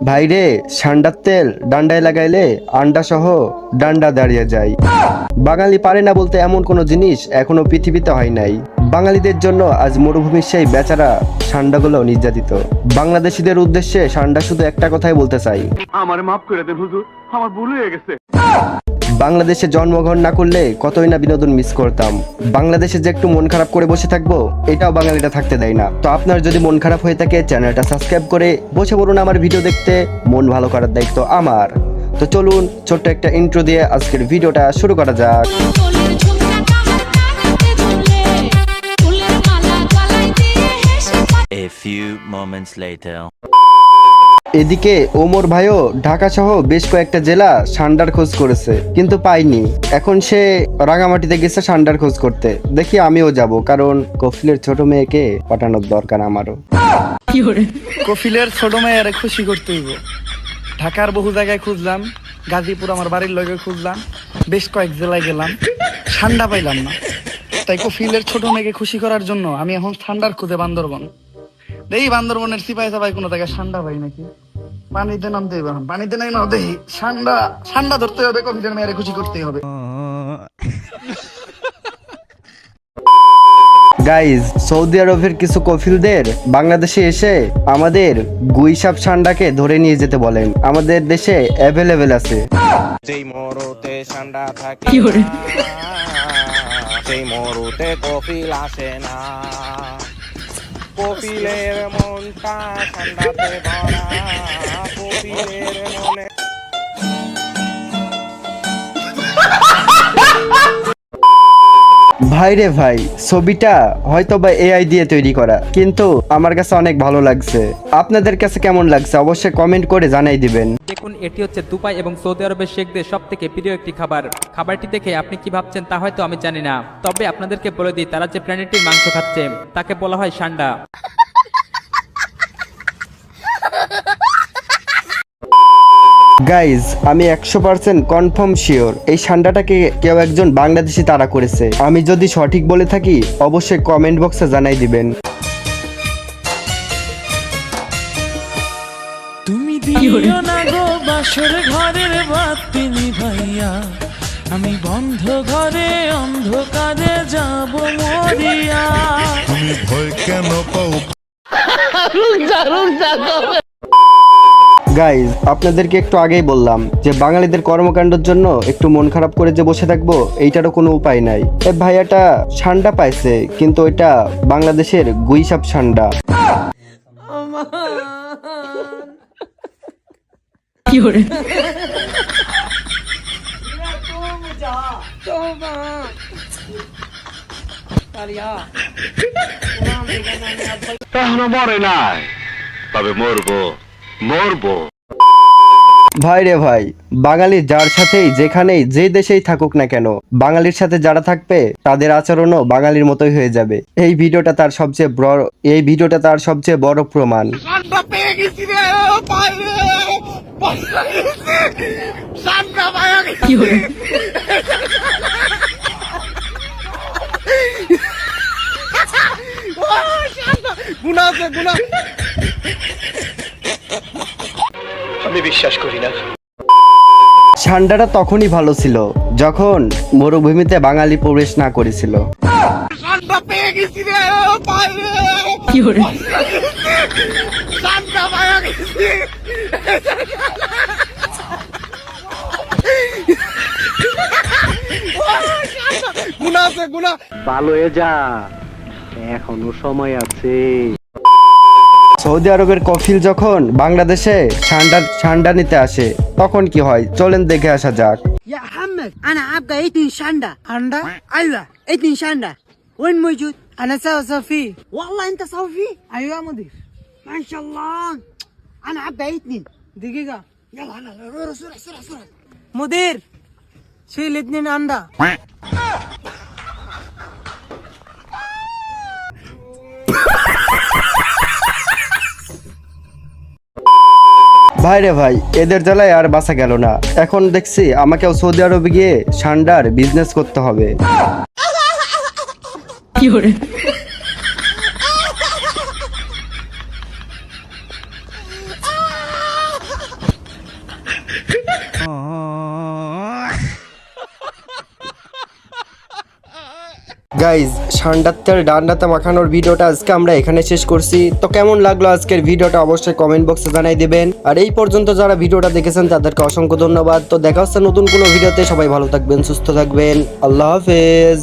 ভাইরে, ঠান্ডার তেল ডান্ডায় লাগাইলে আন্ডা সহ ডান্ডা দাঁড়িয়ে যায়। বাঙালি পারে না বলতে এমন কোনো জিনিস এখনো পৃথিবীতে হয় নাই। বাঙালিদের জন্য আজ মরুভূমির সেই বেচারা ষান্ডাগুলো নির্যাতিত। বাংলাদেশিদের উদ্দেশ্যে ষান্ডা শুধু একটা কথাই বলতে চাই, আমার মাফ করে দেন হুজুর, আমার ভুল হয়ে গেছে। বাংলাদেশে জন্মগ্রহণ না করলে কতই না বিনোদন মিস করতাম। বাংলাদেশে যে একটু মন খারাপ করে বসে থাকবো, এটাও বাঙালিটা থাকতে দেয় না। তো আপনার যদি মন খারাপ হয়ে থাকে, চ্যানেলটা সাবস্ক্রাইব করে বসে পড়ুন আমার ভিডিও দেখতে। মন ভালো করার দায়িত্ব আমার। তো চলুন ছোট্ট একটা ইন্ট্রো দিয়ে আজকের ভিডিওটা শুরু করা যাক। A few moments later. এদিকে ওমর ভাইও ঢাকা সহ বেশ কয়েকটা জেলা ষান্ডার খোঁজ করেছে, কিন্তু পাইনি। এখন সে রাঙামাটিতে গেছে ষান্ডার খোঁজ করতে। দেখি আমিও যাব, কারণ কফিলের ছোট মেয়েকে পাঠানোর দরকার আমারও। কফিলের ছোট মেয়ের খুশি করতে হইব। ঢাকার বহু জায়গায় খুঁজলাম, গাজীপুর আমার বাড়ির লগে খুঁজলাম, বেশ কয়েক জেলায় গেলাম, ঠান্ডা পাইলাম না। তাই কফিলের ছোট মেয়েকে খুশি করার জন্য আমি এখন ঠান্ডার খুঁজে বান্দরবন। দেখি বান্দরবনের সিপাহি সাপাই কোনো জায়গায় ঠান্ডা পাই নাকি। পানিতে নামতে হবে, পানিতে নাই না, দেখি ঠান্ডা ঠান্ডা ধরতে হবে, কফিলের মেয়ের খুশি করতেই হবে। গাইজ, সৌদি আরবের কিছু কফিলদের বাংলাদেশে এসে আমাদের গুইসাপ ঠান্ডাকে ধরে নিয়ে যেতে বলেন। আমাদের দেশে অ্যাভেলেবেল আছে। যেই মরুতে ঠান্ডা থাকে সেই মরুতে কপিল আসে না। কপিলের মনটা ঠান্ডাতে ভরা, কপিলের মনে। ভাই রে ভাই, ছবিটা হয়তো বা এআই দিয়ে তৈরি করা, কিন্তু আমার কাছে অনেক ভালো লাগছে। আপনাদের কাছে কেমন লাগছে অবশ্যই কমেন্ট করে জানাই দিবেন। দেখুন, এটি হচ্ছে দুবাই এবং সৌদি আরবের শেখদের সব থেকে প্রিয় একটি খাবার। খাবারটি দেখে আপনি কি ভাবছেন তা হয়তো আমি জানি না, তবে আপনাদেরকে বলে দিই, তারা যে প্রাণীটির মাংস খাচ্ছে তাকে বলা হয় ষান্ডা। গাইজ, আমি 100% কনফার্ম শিওর এই ষান্ডাটাকে কেউ একজন বাংলাদেশি তাড়া করেছে। আমি যদি সঠিক বলে থাকি অবশ্যই কমেন্ট বক্সে জানাই দিবেন। তুমি দিও না গো বাসর ঘরের বাতি নিভাইয়া, আমি বন্ধ ঘরে অন্ধকারে যাব মরিয়া। তুমি ভয় কেন পাও? গাইজ, আপনাদেরকে একটু আগেই বললাম যে বাঙালিদের কর্মকাণ্ডের জন্য একটু মন খারাপ করে যে বসে থাকবো, এইটারও কোনো উপায় নাই। এ ভাইয়াটা ষান্ডা পাইছে, কিন্তু ওইটা বাংলাদেশের গুইসাপ ষান্ডা। এখনো মরে নাই, তবে মরবো মরবো। ভাই রে ভাই, বাঙালি যার সাথেই যেখানেই যে দেশেই থাকুক না কেন, বাঙালির সাথে যারা থাকবে তাদের আচরণও বাঙালির মতোই হয়ে যাবে। এই ভিডিওটা তার সবচেয়ে বড় প্রমাণ। আমি বিশ্বাস করি না। ঠান্ডাটা তখনই ভালো ছিল যখন মরুভূমিতে বাঙালি প্রবেশ না করেছিল। ভালো হয়ে যা, এখনো সময় আছে। সৌদি আরবের কফিল যখন বাংলাদেশে ঠান্ডা নিতে আসে, তখন কি হয় চলেন দেখে আসা যাক। يا محمد انا ابقى ايتني شندا شندا ايوه ايتني شندا وين موجود انا صوفي والله انت صوفي ايوه يا مدير ما شاء الله انا ابقى ايتني دقيقه يلا يلا سرعه مدير شيل 2 اندا ভাই রে ভাই, এদের জ্বালায় আর বাঁচা গেল না। এখন দেখছি আমাকেও সৌদি আরবে গিয়ে ষান্ডার বিজনেস করতে হবে। গাইজ সান্ডার তেল ডান্ডাতে মাখানোর ভিডিওটা আজকে আমরা এখানে শেষ করছি। তো কেমন লাগলো আজকের ভিডিওটা অবশ্যই কমেন্ট বক্সে জানাই দিবেন। আর এই পর্যন্ত যারা ভিডিওটা দেখেছেন তাদেরকে অসংখ্য ধন্যবাদ। তো দেখা হচ্ছে নতুন কোনো ভিডিওতে। সবাই ভালো থাকবেন, সুস্থ থাকবেন। আল্লাহ হাফেজ।